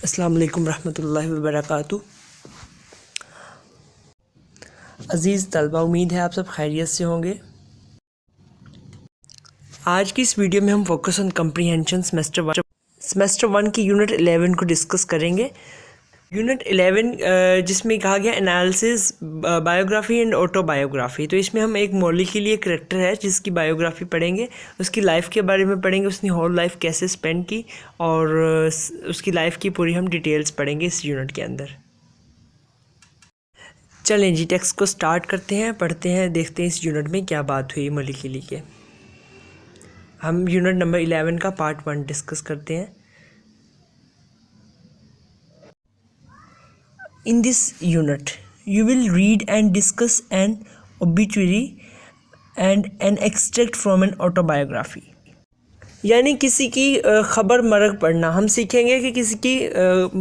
अस्सलाम वालेकुम रहमतुल्लाहि व बरकातुहू। अज़ीज़ तलबा, उम्मीद है आप सब खैरियत से होंगे। आज की इस वीडियो में हम फोकस ऑन कम्प्रीहेंशन सेमेस्टर 1 की यूनिट 11 को डिस्कस करेंगे। यूनिट 11 जिसमें कहा गया एनालिसिस, बायोग्राफी एंड ऑटोबायोग्राफी। तो इसमें हम एक मौली के लिए करेक्टर है जिसकी बायोग्राफी पढ़ेंगे, उसकी लाइफ के बारे में पढ़ेंगे, उसने होल लाइफ कैसे स्पेंड की और उसकी लाइफ की पूरी हम डिटेल्स पढ़ेंगे इस यूनिट के अंदर। चलें जी, टेक्स्ट को स्टार्ट करते हैं, पढ़ते हैं, देखते हैं इस यूनिट में क्या बात हुई मौली के लिए। हम यूनिट नंबर 11 का पार्ट 1 डिस्कस करते हैं। In this unit, you will read and discuss an obituary and an extract from an autobiography। यानी किसी की ख़बर मरग पढ़ना। हम सीखेंगे कि किसी की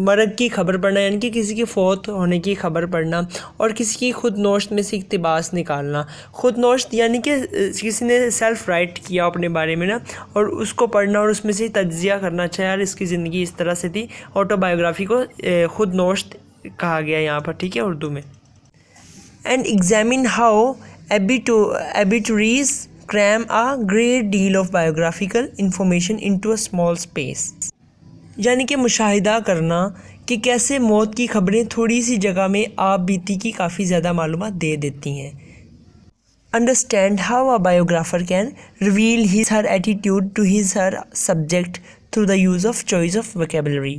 मरग की ख़बर पढ़ना, यानी कि किसी की फ़ौत होने की ख़बर पढ़ना, और किसी की खुद नोश्त में से इक़्तिबास निकालना। खुद नोश्त यानी कि किसी ने सेल्फ़ राइट किया अपने बारे में ना, और उसको पढ़ना और उसमें से तज्ज़िया करना। अच्छा यार, इसकी ज़िंदगी इस तरह से थी। ऑटोबायोग्राफ़ी को खुद नोश्त कहा गया यहाँ पर, ठीक है, उर्दू में। And examine how obituaries cram a great deal of biographical information into a small space। यानी कि मुशाहिदा करना कि कैसे मौत की ख़बरें थोड़ी सी जगह में आप बीती की काफ़ी ज़्यादा मालूमात दे देती हैं। Understand how a biographer can reveal his her attitude to his her subject through the use of choice of vocabulary।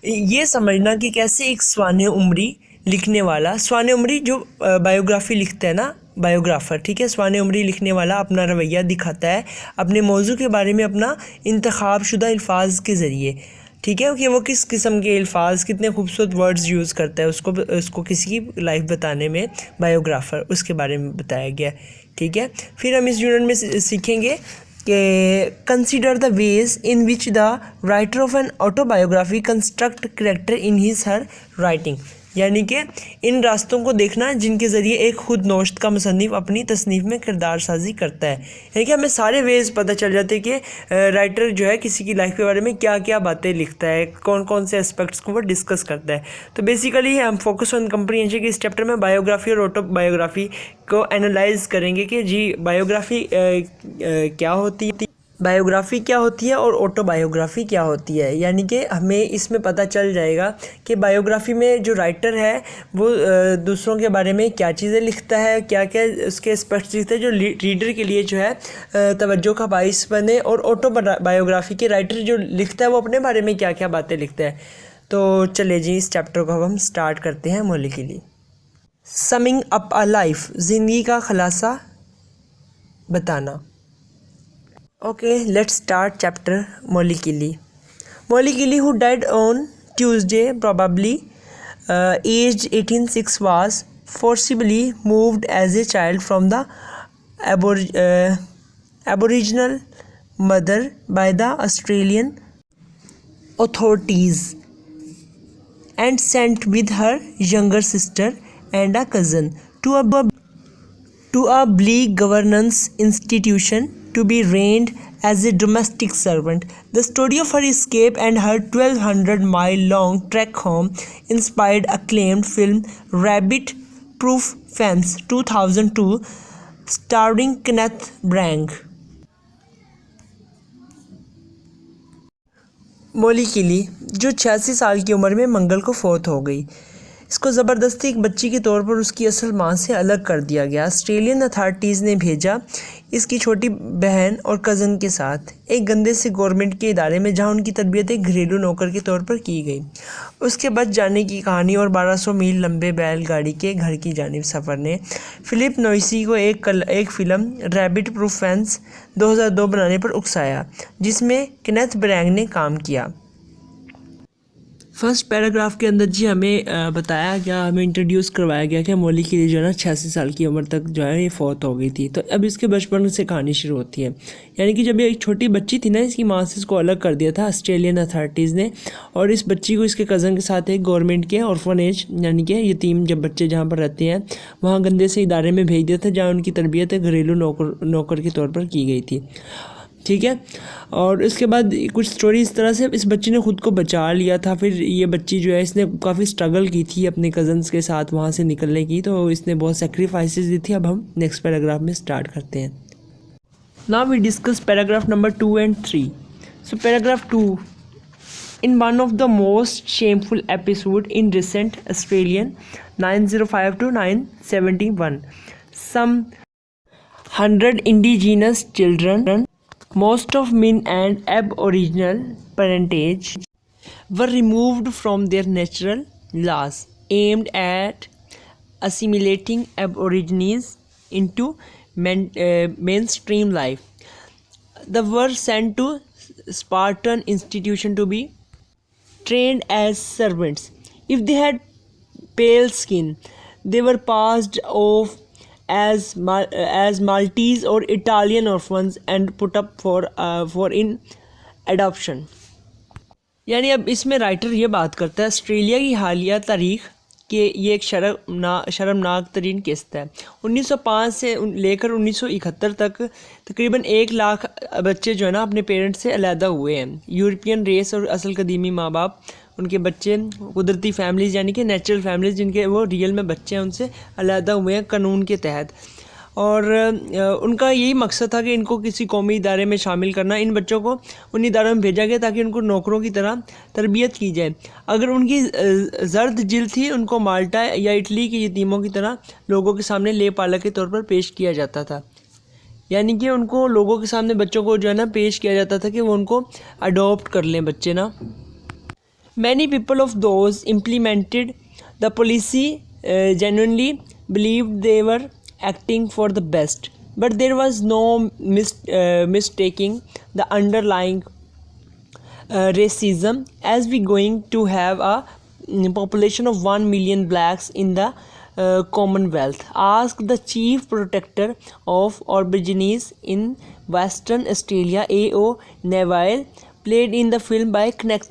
ये समझना कि कैसे एक स्वाने उम्री लिखने वाला, स्वाने उम्री जो बायोग्राफ़ी लिखता है ना, बायोग्राफ़र, ठीक है, स्वाने उम्री लिखने वाला अपना रवैया दिखाता है अपने मौजू के बारे में अपना इंतखाब शुदा अल्फाज के ज़रिए, ठीक है, कि वो किस किस्म के अल्फाज, कितने खूबसूरत वर्ड्स यूज़ करता है उसको किसी की लाइफ बताने में बायोग्राफ़र, उसके बारे में बताया गया, ठीक है। फिर हम इस यूनिट में सीखेंगे कि consider the ways in which the writer of an autobiography construct character in his her writing. यानी कि इन रास्तों को देखना जिनके ज़रिए एक खुद नोश्त का मुसन्निफ़ अपनी तसनीफ़ में किरदार साजी करता है। यानी कि हमें सारे वेज़ पता चल जाते हैं कि राइटर जो है किसी की लाइफ के बारे में क्या क्या बातें लिखता है, कौन कौन से एस्पेक्ट्स को वो डिस्कस करता है। तो बेसिकली हम फोकस ऑन कम्प्रीहेंशन के इस चैप्टर में बायोग्राफ़ी और ऑटोबायोग्राफ़ी को एनालाइज करेंगे कि जी बायोग्राफ़ी क्या होती है, बायोग्राफ़ी क्या होती है और ऑटोबायोग्राफ़ी क्या होती है। यानी कि हमें इसमें पता चल जाएगा कि बायोग्राफ़ी में जो राइटर है वो दूसरों के बारे में क्या चीज़ें लिखता है, क्या क्या उसके एस्पेक्ट्स लिखता है जो रीडर के लिए जो है तवज्जो का बाइस बने, और ऑटोबायोग्राफ़ी के राइटर जो लिखता है वो अपने बारे में क्या क्या बातें लिखता है। तो चले जी, इस चैप्टर को हम स्टार्ट करते हैं मौली के लिए। समिंग अप अ लाइफ, ज़िंदगी का खुलासा बताना। Okay, let's start chapter Molikili. Molikili, who died on Tuesday, probably aged 1806, was forcibly moved as a child from the Aboriginal mother by the Australian authorities and sent with her younger sister and a cousin to a bleak governance institution to be trained as a domestic servant. The story of her escape and her 1200-mile-long trek home inspired acclaimed film Rabbit Proof Fence 2002, starring Kenneth Branagh. मौली किली, जो 86 साल की उम्र में मंगल को फौत हो गई, इसको ज़बरदस्ती एक बच्ची के तौर पर उसकी असल मां से अलग कर दिया गया। ऑस्ट्रेलियन अथॉरिटीज़ ने भेजा इसकी छोटी बहन और कज़न के साथ एक गंदे से गवर्नमेंट के इदारे में, जहां उनकी तरबियत एक घरेलू नौकर के तौर पर की गई। उसके बच जाने की कहानी और 1200 मील लंबे बैलगाड़ी के घर की जानिब सफ़र ने फ़िलिप नोइसी को एक फ़िल्म रैबिट प्रूफ फेंस 2002 बनाने पर उकसाया, जिसमें केनेथ ब्रैंग ने काम किया। फर्स्ट पैराग्राफ के अंदर जी हमें बताया गया, हमें इंट्रोड्यूस करवाया गया कि मौली के लिए जो है ना 86 साल की उम्र तक जो है ये फौत हो गई थी। तो अब इसके बचपन से कहानी शुरू होती है। यानी कि जब ये एक छोटी बच्ची थी ना, इसकी माँ से इसको अलग कर दिया था ऑस्ट्रेलियन अथॉरिटीज़ ने, और इस बच्ची को इसके कज़न के साथ एक गवर्नमेंट के ऑर्फनेज, यानी कि यतीम जब बच्चे जहाँ पर रहते हैं वहाँ गंदे से इदारे में भेज दिया था, जहाँ उनकी तरबियत घरेलू नौकर के तौर पर की गई थी। ठीक है। और इसके बाद कुछ स्टोरी इस तरह से इस बच्ची ने ख़ुद को बचा लिया था। फिर ये बच्ची जो है इसने काफ़ी स्ट्रगल की थी अपने कज़न्स के साथ वहाँ से निकलने की, तो इसने बहुत सेक्रीफाइसेस दी थी। अब हम नेक्स्ट पैराग्राफ में स्टार्ट करते हैं। Now we discuss paragraph number 2 and 3. So paragraph 2. In one of the most shameful episode in recent Australian 905 to 971, some 100 indigenous children, most of men and aboriginal parentage, were removed from their natural laws aimed at assimilating aborigines into mainstream life. They were sent to Spartan institution to be trained as servants. If they had pale skin, they were passed off as Maltese or Italian orphans and put up for in adoption. यानी अब इसमें writer ये बात करता है Australia की हालिया तारीख कि ये एक शर्मनाक तरीन किस्त है। 1905 से लेकर 1971 तक तकरीबन 1 लाख बच्चे जो है ना अपने पेरेंट्स से अलहदा हुए हैं। यूरोपियन रेस और असल कदीमी माँ बाप, उनके बच्चे कुदरती फैमिलीज़ यानी कि नेचुरल फैमिलीज़ जिनके वो रियल में बच्चे हैं उनसे अलहदा हुए हैं कानून के तहत। और उनका यही मकसद था कि इनको किसी कौमी इदारे में शामिल करना। इन बच्चों को उन इदारों में भेजा गया ताकि उनको नौकरों की तरह तरबियत की जाए। अगर उनकी जर्द जिल्द थी उनको माल्टा या इटली के यतीमों की तरह लोगों के सामने ले पालक के तौर पर पेश किया जाता था। यानी कि उनको लोगों के सामने बच्चों को जो है ना पेश किया जाता था कि वो उनको अडॉप्ट कर लें बच्चे ना। Many people of those implemented the policy genuinely believed they were acting for the best, but there was no mistaking the underlying racism, as we going to have a population of 1 million blacks in the Commonwealth. Ask the chief protector of Aborigines in Western Australia, A.O. Neville, played in the film by Kenneth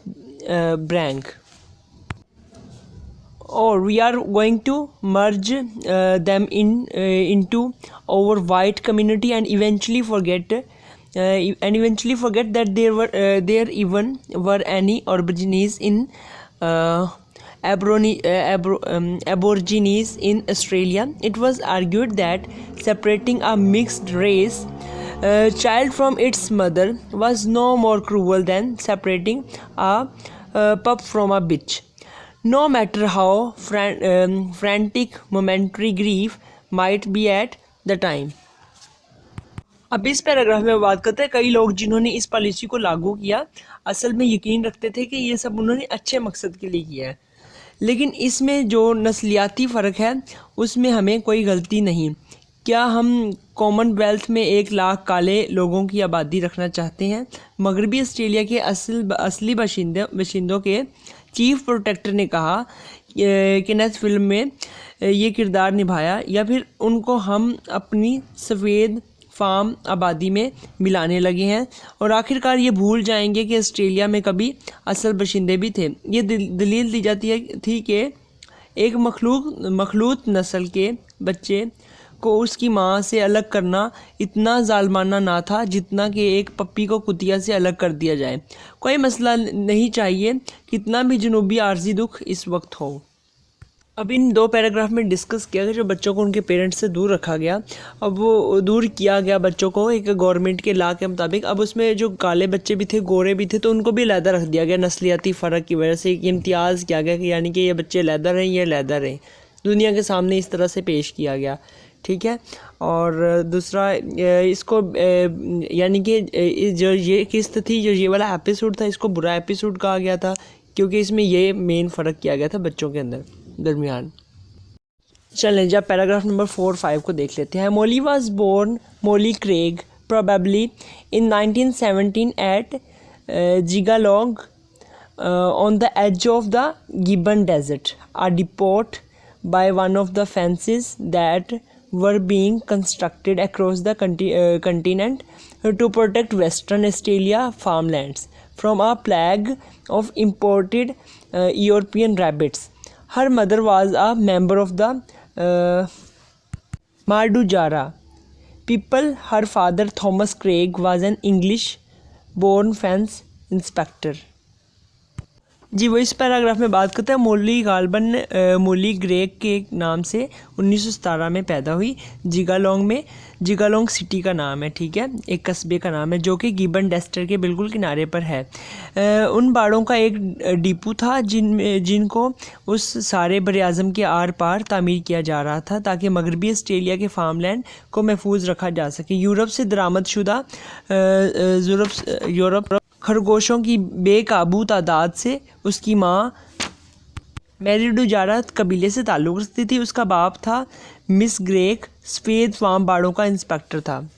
Branagh. Or we are going to merge them into our white community and eventually forget that there even were any Aborigines in Aborigines in Australia. It was argued that separating a mixed race child from its mother was no more cruel than separating a pup from a bitch. No matter how frantic momentary grief might be at the time. अब इस paragraph में बात करते हैं कई लोग जिन्होंने इस पॉलिसी को लागू किया असल में यकीन रखते थे कि ये सब उन्होंने अच्छे मकसद के लिए किया है, लेकिन इसमें जो नस्लियाती फ़र्क है उसमें हमें कोई गलती नहीं। क्या हम कॉमनवेल्थ में 1 लाख काले लोगों की आबादी रखना चाहते हैं? मगरबी ऑस्ट्रेलिया के असली बाशिंदों के चीफ प्रोटेक्टर ने कहा कि नेक्स्ट फिल्म में ये किरदार निभाया, या फिर उनको हम अपनी सफ़ेद फार्म आबादी में मिलाने लगे हैं और आखिरकार ये भूल जाएंगे कि ऑस्ट्रेलिया में कभी असल बाशिंदे भी थे। ये दलील दी जाती थी कि एक मखलूत नस्ल के बच्चे को उसकी माँ से अलग करना इतना जालमाना ना था जितना कि एक पप्पी को कुतिया से अलग कर दिया जाए। कोई मसला नहीं चाहिए कितना भी जनूबी आर्जी दुख इस वक्त हो। अब इन 2 पैराग्राफ में डिस्कस किया गया जो बच्चों को उनके पेरेंट्स से दूर रखा गया। अब वो दूर किया गया बच्चों को एक गवर्नमेंट के लॉ के मुताबिक। अब उसमें जो काले बच्चे भी थे गोरे भी थे तो उनको भी अलहदा रख दिया गया नस्लियाती फ़र्क की वजह से। इम्तियाज़ किया गया कि यानी कि ये बच्चे अलहदा हैं, ये अलहदा हैं, दुनिया के सामने इस तरह से पेश किया गया। ठीक है। और दूसरा इसको यानी कि जो ये किस्त थी, जो ये वाला एपिसोड था, इसको बुरा एपिसोड कहा गया था क्योंकि इसमें ये मेन फ़र्क किया गया था बच्चों के अंदर दरमियान। चलें जब पैराग्राफ नंबर 4-5 को देख लेते हैं। Molly was born Molly Craig probably in 1917 at Jigalong on the edge of the Gibson desert, a depot by one of the fences that were being constructed across the continent to protect Western Australia farmlands from a plague of imported European rabbits. Her mother was a member of the Mardujara people her father Thomas Craig was an English born fence inspector. जी वो इस paragraph में बात करता है मोली गाल्बन मोली Greg के नाम से 1917 में पैदा हुई। जिगालोंग में, जिगालोंग सिटी का नाम है, ठीक है, एक कस्बे का नाम है जो कि गिबन डेस्टर के बिल्कुल किनारे पर है। उन बाड़ों का एक डिपो था जिनको उस सारे बर आज़म के आर पार तामीर किया जा रहा था ताकि मगरबी ऑस्ट्रेलिया के फार्मलैंड को महफूज रखा जा सके। यूरोप से दरामदशुदा यूरोप खरगोशों की बेकाबू तादाद से उसकी माँ मेरीडुजारा कबीले से ताल्लुक़ रखती थी। उसका बाप था मिस ग्रेग, सफ़ेद फार्म बाड़ों का इंस्पेक्टर था।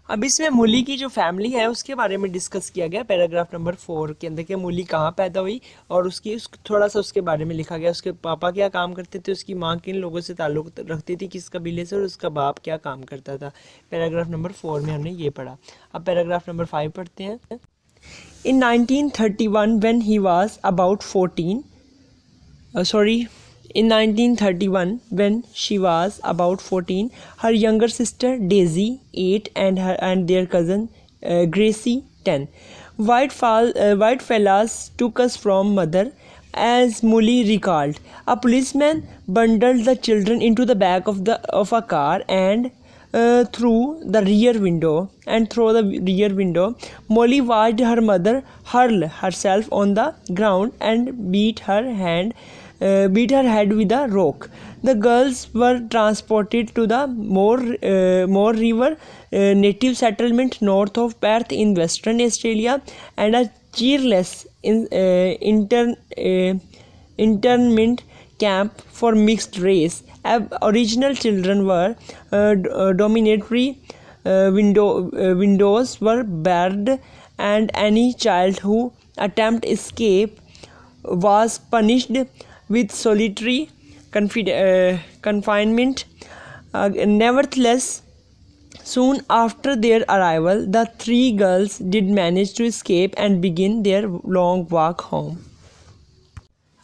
अब इसमें मूली की जो फैमिली है उसके बारे में डिस्कस किया गया पैराग्राफ नंबर 4 के अंदर कि मूली कहाँ पैदा हुई और थोड़ा सा उसके बारे में लिखा गया। उसके पापा क्या काम करते थे, उसकी माँ किन लोगों से ताल्लुक़ रखती थी, किस कबीले से, और उसका बाप क्या काम करता था। पैराग्राफ नंबर 4 में हमने ये पढ़ा। अब पैराग्राफ नंबर 5 पढ़ते हैं। In 1931, when he was about 14, in 1931, when she was about 14, her younger sister Daisy, 8, and their cousin Gracie, 10. White fellas took us from mother, as Molly recalled. A policeman bundled the children into the back of a car and through the rear window, Molly watched her mother hurl herself on the ground and beat her head with a rock. The girls were transported to the Moore River native settlement north of Perth in Western Australia, and a cheerless internment camp for mixed race. Original children were dormitory windows were barred, and any child who attempted escape was punished with solitary confinement. Nevertheless, soon after their arrival, the three girls did manage to escape and begin their long walk home.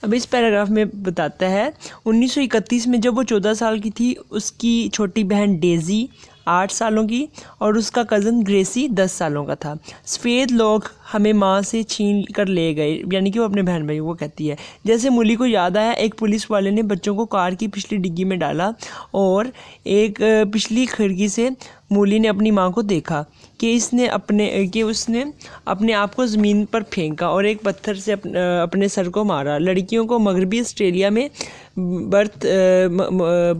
अब इस paragraph में बताता है 1931 में जब वो 14 साल की थी, उसकी छोटी बहन डेजी 8 सालों की और उसका कज़न ग्रेसी 10 सालों का था। सफ़ेद लोग हमें माँ से छीन कर ले गए, यानी कि वो अपने बहन भाई को कहती है। जैसे मूली को याद आया, एक पुलिस वाले ने बच्चों को कार की पिछली डिग्गी में डाला और एक पिछली खिड़की से मूली ने अपनी माँ को देखा कि उसने अपने आप को ज़मीन पर फेंका और एक पत्थर से अपने सर को मारा। लड़कियों को मगरबी ऑस्ट्रेलिया में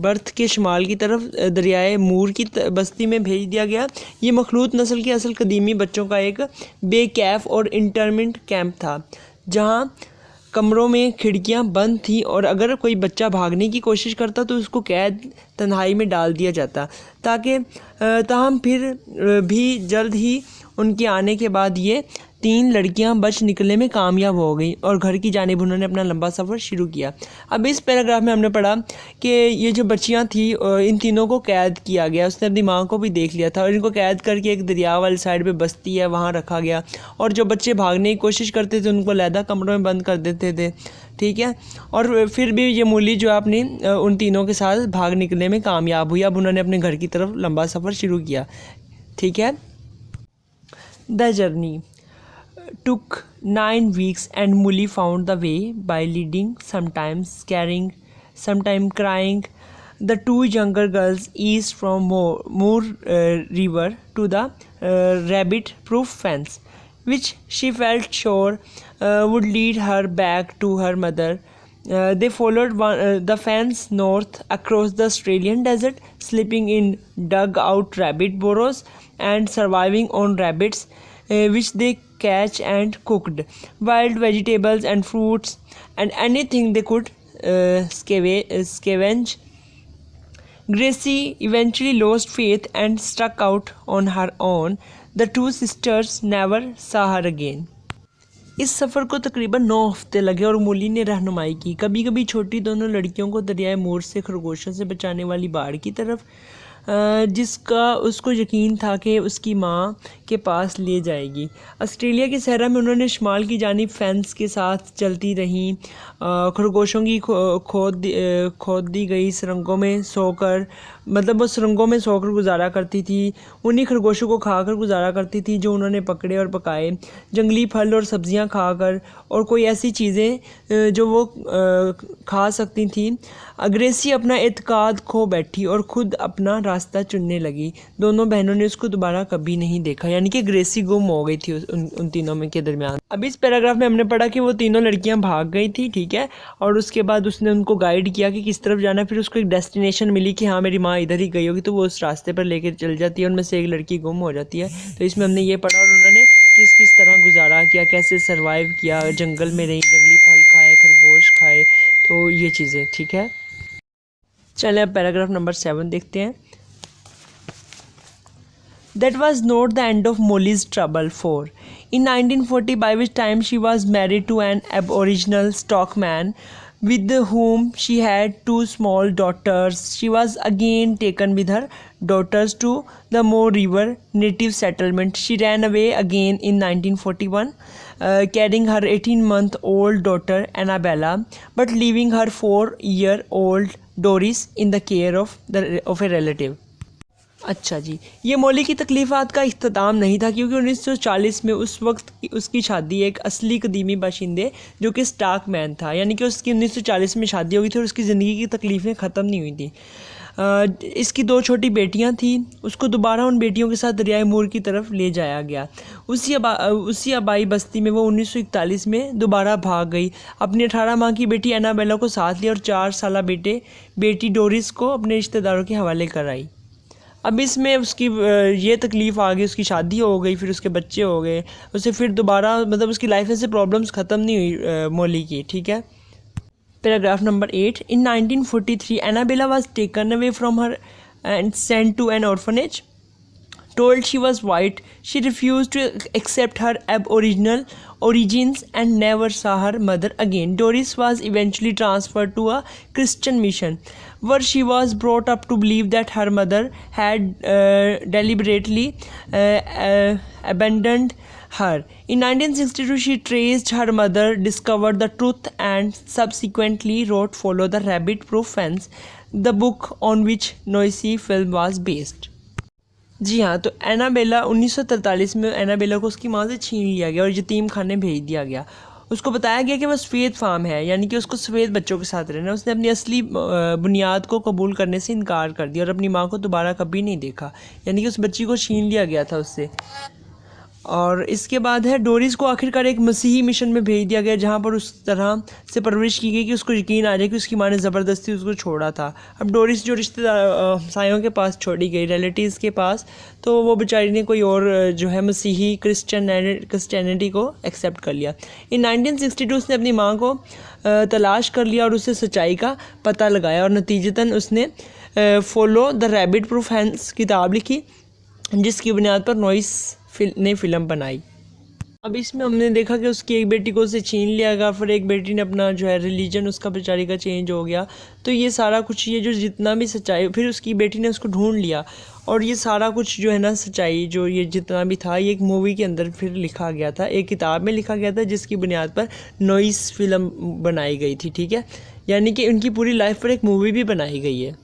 बर्थ के शुमाल की तरफ दरियाए मूर की बस्ती में भेज दिया गया। ये मखलूत नस्ल के असल कदीमी बच्चों का एक बेकैफ और इंटरमेंट कैंप था जहाँ कमरों में खिड़कियां बंद थीं और अगर कोई बच्चा भागने की कोशिश करता तो उसको कैद तन्हाई में डाल दिया जाता ताकि ताहम फिर भी जल्द ही उनके आने के बाद ये 3 लड़कियां बच निकलने में कामयाब हो गई और घर की जानिब उन्होंने अपना लंबा सफ़र शुरू किया। अब इस पैराग्राफ में हमने पढ़ा कि ये जो बच्चियां थी इन तीनों को कैद किया गया। उसने अपनी माँ को भी देख लिया था और इनको कैद करके एक दरिया वाली साइड पे बस्ती है वहाँ रखा गया और जो बच्चे भागने की कोशिश करते थे उनको अलहदा कमरों में बंद कर देते थे, ठीक है। और फिर भी ये मूली जो अपनी उन तीनों के साथ भाग निकलने में कामयाब हुई। अब उन्होंने अपने घर की तरफ लंबा सफ़र शुरू किया, ठीक है। The journey took 9 weeks and Molly found the way by leading, sometimes scaring, sometimes crying, the 2 younger girls east from Moore River to the rabbit-proof fence, which she felt sure would lead her back to her mother. They followed the fence north across the Australian desert, sleeping in dug-out rabbit burrows and surviving on rabbits, which they catch and cooked, wild vegetables and fruits and anything they could scavenge. Gracie eventually lost faith and struck out on her own. The 2 sisters never saw her again. इस सफ़र को तकरीबन 9 हफ्ते लगे और मूली ने रहनुमाई की। कभी कभी छोटी दोनों लड़कियों को दरियाए मूर से खरगोशों से बचाने वाली बाड़ की तरफ जिसका उसको यकीन था कि उसकी माँ के पास ले जाएगी। ऑस्ट्रेलिया के सहरा में उन्होंने शुमाल की जानिब फेंस के साथ चलती रहीं। खरगोशों की खोद दी गई सुरंगों में सोकर, मतलब वो सुरंगों में सोकर गुजारा करती थी। उन्हीं खरगोशों को खाकर गुजारा करती थी जो उन्होंने पकड़े और पकाए। जंगली फल और सब्जियां खाकर और कोई ऐसी चीज़ें जो वो खा सकती थी। अंग्रेज़ी अपना एतकाद खो बैठी और ख़ुद अपना रास्ता चुनने लगी। दोनों बहनों ने उसको दोबारा कभी नहीं देखा, यानी कि ग्रेसी गुम हो गई थी उन तीनों में के दरमियान। अब इस पैराग्राफ में हमने पढ़ा कि वो तीनों लड़कियां भाग गई थी, ठीक है, और उसके बाद उसने उनको गाइड किया कि किस तरफ जाना। फिर उसको एक डेस्टिनेशन मिली कि हाँ मेरी माँ इधर ही गई होगी, तो वो उस रास्ते पर लेकर चल जाती है। उनमें से एक लड़की गुम हो जाती है। तो इसमें हमने ये पढ़ा और उन्होंने किस किस तरह गुजारा किया, कैसे सरवाइव किया, जंगल में रही, जंगली फल खाए, खरगोश खाए, तो ये चीज़ें, ठीक है। चलें अब पैराग्राफ नंबर 7 देखते हैं। That was not the end of Molly's trouble, for in 1940, by which time she was married to an Aboriginal stockman with whom she had 2 small daughters, she was again taken with her daughters to the Moore River native settlement. She ran away again in 1941, carrying her 18-month-old daughter Annabella, but leaving her 4-year-old Doris in the care of a relative. अच्छा जी, ये मौली की तकलीफ़ात का इख्तिताम नहीं था, क्योंकि 1940 में उस वक्त उसकी शादी एक असली कदीमी बाशिंदे जो कि स्टाक मैन था, यानी कि उसकी 1940 में शादी हो गई थी और उसकी ज़िंदगी की तकलीफ़ें ख़त्म नहीं हुई थी। इसकी 2 छोटी बेटियां थीं। उसको दोबारा उन बेटियों के साथ दरियाए मूर की तरफ ले जाया गया। उसी आबाई बस्ती में वो 1941 में दोबारा भाग गई। अपनी 18 माह की बेटी एनाबेला को साथ लिया और 4 साला बेटी डोरिस को अपने रिश्तेदारों के हवाले कराई। अब इसमें उसकी ये तकलीफ़ आ गई, उसकी शादी हो गई, फिर उसके बच्चे हो गए, उसे फिर दोबारा मतलब उसकी लाइफ में से प्रॉब्लम्स ख़त्म नहीं हुई मौली की, ठीक है। Paragraph number 8। In 1943 Annabella was taken away from her and sent to an orphanage. Told she was white, she refused to accept her aboriginal origins and never saw her mother again. Doris was eventually transferred to a Christian mission, where she was brought up to believe that her mother had deliberately abandoned her. In 1962, she traced her mother, discovered the truth, and subsequently wrote Follow the Rabbit Proof Fence, the book on which Noisy film was based. जी हाँ, तो Annabelle 1943 में Annabelle को उसकी माँ से छीन लिया गया और यतीम खाने भेज दिया गया। उसको बताया गया कि वह सफ़ेद फार्म है, यानी कि उसको सफ़ेद बच्चों के साथ रहना। उसने अपनी असली बुनियाद को कबूल करने से इनकार कर दिया और अपनी माँ को दोबारा कभी नहीं देखा, यानी कि उस बच्ची को छीन लिया गया था उससे। और इसके बाद है डोरिस को आखिरकार एक मसीही मिशन में भेज दिया गया, जहाँ पर उस तरह से परवरिश की गई कि उसको यकीन आ जाए कि उसकी माँ ने ज़बरदस्ती उसको छोड़ा था। अब डोरिस जो रिश्तेदार सायों के पास छोड़ी गई, रिलेटिव्स के पास, तो वो बेचारी ने कोई और जो है मसीही क्रिश्चियनिटी को एक्सेप्ट कर लिया। इन 1962 उसने अपनी माँ को तलाश कर लिया और उससे सच्चाई का पता लगाया और नतीजतन उसने follow the rabbit proof fence किताब लिखी, जिसकी बुनियाद पर नॉइस ने फ़िल्म बनाई। अब इसमें हमने देखा कि उसकी एक बेटी को उसे छीन लिया गया, फिर एक बेटी ने अपना जो है रिलीजन उसका बेचारी का चेंज हो गया। तो ये सारा कुछ, ये जो जितना भी सच्चाई, फिर उसकी बेटी ने उसको ढूंढ लिया और ये सारा कुछ जो है ना सच्चाई, जो ये जितना भी था, ये एक मूवी के अंदर फिर लिखा गया था, एक किताब में लिखा गया था, जिसकी बुनियाद पर नॉइस फिल्म बनाई गई थी, ठीक है। यानी कि उनकी पूरी लाइफ पर एक मूवी भी बनाई गई है।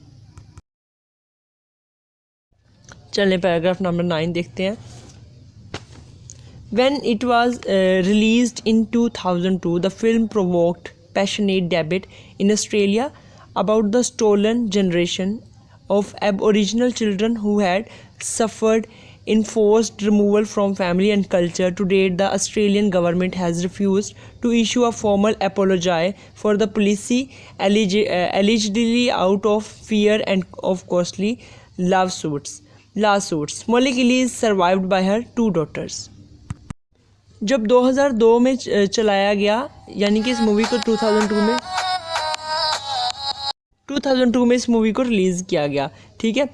चलें पैराग्राफ नंबर 9 देखते हैं। When it was released in 2002, the film provoked passionate debate in Australia about the stolen generation of Aboriginal children who had suffered enforced removal from family and culture. To date, the Australian government has refused to issue a formal apology for the policy, allegedly out of fear and of costly lawsuits. Molly Kelly is survived by her 2 daughters. जब 2002 में चलाया गया, यानी कि इस movie को 2002 में इस मूवी को रिलीज़ किया गया, ठीक है।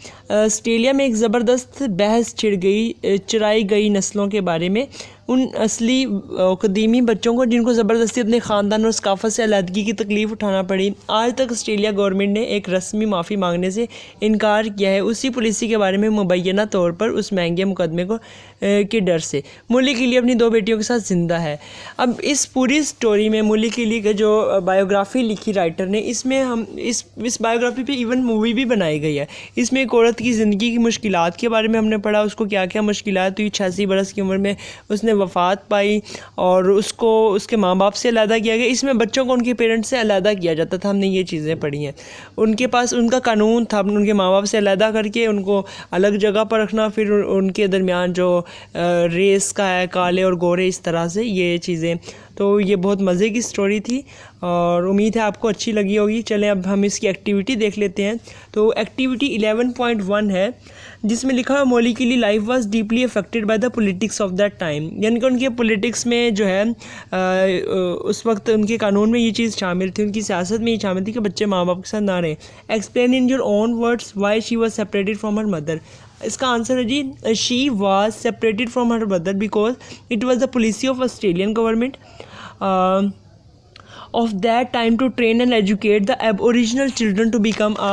ऑस्ट्रेलिया में एक ज़बरदस्त बहस छिड़ गई चराई गई नस्लों के बारे में। उन असली कदीमी बच्चों को जिनको ज़बरदस्ती अपने ख़ानदान और सकाफ़त से अलहदगी की तकलीफ़ उठाना पड़ी। आज तक ऑस्ट्रेलिया गवर्नमेंट ने एक रस्मी माफ़ी मांगने से इनकार किया है, उसी पॉलिसी के बारे में मुबैना तौर पर उस महंगे मुकदमे को के डर से। मोली किली अपनी 2 बेटियों के साथ ज़िंदा है। अब इस पूरी स्टोरी में मोली किली का जो बायोग्राफ़ी लिखी राइटर ने, इसमें हम इस बायोग्राफ़ी पे इवन मूवी भी बनाई गई है। इसमें एक औरत की ज़िंदगी की मुश्किलात के बारे में हमने पढ़ा, उसको क्या क्या मुश्किलात हुई। 86 बरस की उम्र में उसने वफ़ात पाई और उसको उसके माँ बाप से अलहदा किया गया। इसमें बच्चों को उनके पेरेंट्स से अलहदा किया जाता था, हमने ये चीज़ें पढ़ी हैं। उनके पास उनका कानून था उनके माँ बाप से अलहदा करके उनको अलग जगह पर रखना, फिर उनके दरमियान जो रेस का है, काले और गोरे, इस तरह से ये चीज़ें। तो ये बहुत मज़े की स्टोरी थी और उम्मीद है आपको अच्छी लगी होगी। चलें अब हम इसकी एक्टिविटी देख लेते हैं। तो एक्टिविटी 11.1 है, जिसमें लिखा है मोली किली life was deeply affected by the politics of that time. यानी कि उनके पॉलिटिक्स में जो है उस वक्त उनके कानून में ये चीज़ शामिल थी, उनकी सियासत में ये शामिल थी कि बच्चे माँ बाप के साथ ना रहें। Explain in your own words why she was separated from her mother. इसका आंसर है जी, she was separated from her mother because it was the policy of Australian government of that time to train and educate the aboriginal children to become a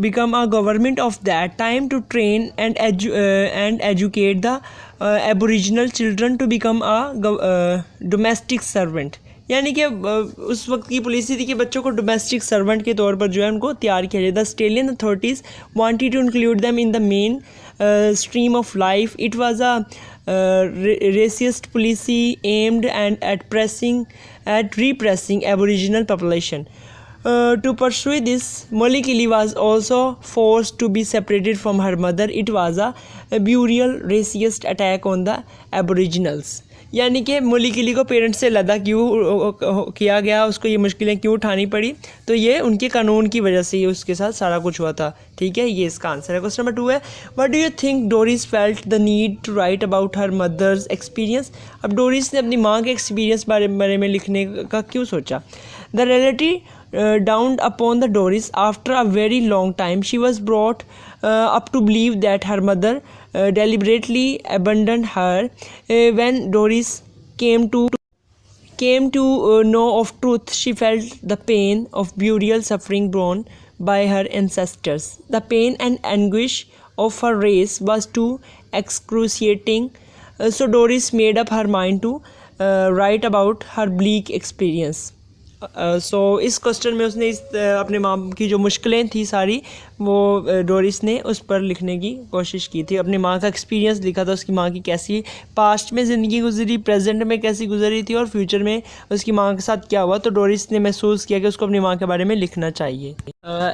become a government of that time to train and educate the aboriginal children to become a domestic servant। यानी कि उस वक्त की policy थी कि बच्चों को domestic servant के तौर पर जो है उनको तैयार किया जाए। The Australian authorities wanted to include them in the main stream of life. It was a racist policy aimed at repressing Aboriginal population. To pursue this, Molly Killy was also forced to be separated from her mother. It was a brutal racist attack on the Aboriginals. यानी कि मोली किली को parents से अलग क्यों किया गया, उसको ये मुश्किलें क्यों उठानी पड़ी, तो ये उनके कानून की वजह से ही उसके साथ सारा कुछ हुआ था। ठीक है, ये इसका आंसर है। क्वेश्चन नंबर 2 है, what do you think Doris felt the need to write about her mother's experience. अब डोरिस ने अपनी माँ के एक्सपीरियंस बारे में लिखने का क्यों सोचा। The reality dawned upon the Doris after a very long time. She was brought up to believe that her mother deliberately abandoned her. When Doris came to know of truth, she felt the pain of burial suffering borne by her ancestors. The pain and anguish of her race was too excruciating, so Doris made up her mind to write about her bleak experience. इस question में उसने अपने माँ की जो मुश्किलें थी सारी, वो डोरिस ने उस पर लिखने की कोशिश की थी। अपनी माँ का एक्सपीरियंस लिखा था, उसकी माँ की कैसी पास्ट में ज़िंदगी गुजरी, प्रेजेंट में कैसी गुजरी थी और फ्यूचर में उसकी माँ के साथ क्या हुआ। तो डोरिस ने महसूस किया कि उसको अपनी माँ के बारे में लिखना चाहिए।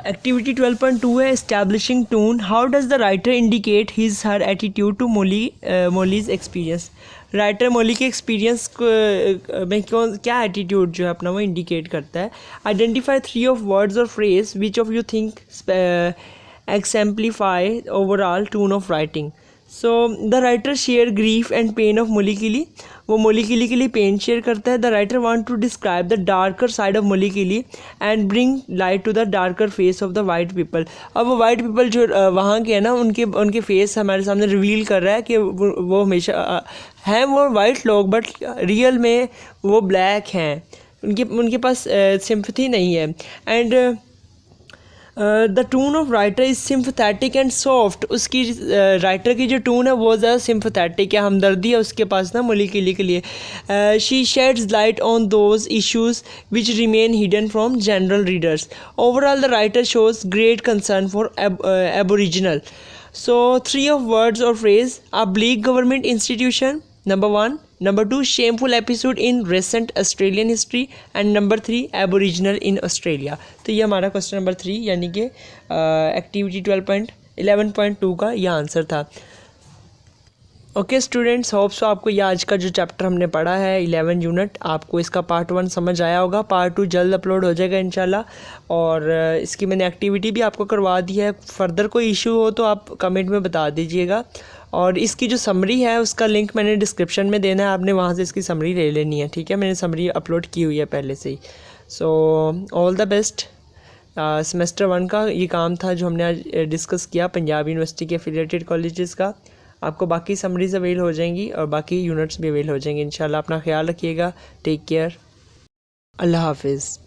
एक्टिविटी 12.2 है, establishing tone. How does the writer indicate his her attitude to Molly's experience. Writer Molly के एक्सपीरियंस में क्या एटीट्यूड जो है अपना वो इंडिकेट करता है। आइडेंटिफाई 3 ऑफ वर्ड्स और phrase which of you think exemplify overall tone of writing. So the writer share grief and pain of मोली किली। वो मोली किली के लिए पेन शेयर करता है। The writer want to describe the darker side of Molly Kelly and bring light to the darker face of the white people. अब वो white people जो वहाँ के हैं ना, उनके फेस हमारे सामने रिवील कर रहा है कि वो हमेशा हैं वो वाइट लोग, बट रियल में वो ब्लैक हैं, उनके पास सिंपैथी नहीं है। And the tone of writer is sympathetic and soft. उसकी राइटर की जो टून है वो ज़्यादा सिम्पथेटिक है, हमदर्दी है उसके पास ना मोली किली के लिए। She sheds light on those issues which remain hidden from general readers. Overall the writer shows great concern for Aboriginal. So 3 of words और phrase, a bleak government institution, number 1, number 2, shameful episode in recent Australian history, and number 3, Aboriginal in Australia। तो ये हमारा question number 3 यानी कि activity 11.2 का यह answer था। Okay students, hope so आपको ये आज का जो चैप्टर हमने पढ़ा है 11 यूनिट, आपको इसका पार्ट 1 समझ आया होगा। पार्ट 2 जल्द अपलोड हो जाएगा इंशाल्लाह। और इसकी मैंने एक्टिविटी भी आपको करवा दी है। फर्दर कोई इशू हो तो आप कमेंट में बता दीजिएगा। और इसकी जो समरी है उसका लिंक मैंने डिस्क्रिप्शन में देना है, आपने वहाँ से इसकी समरी ले लेनी है। ठीक है, मैंने समरी अपलोड की हुई है पहले से ही। So all the best, semester 1 का ये काम था जो हमने आज डिस्कस किया पंजाब यूनिवर्सिटी के एफिलिएटेड कॉलेजेस का। आपको बाकी समरीज अवेल हो जाएंगी और बाकी यूनिट्स भी अवेल हो जाएंगी इंशाल्लाह। अपना ख्याल रखिएगा। Take care. अल्लाह हाफिज़।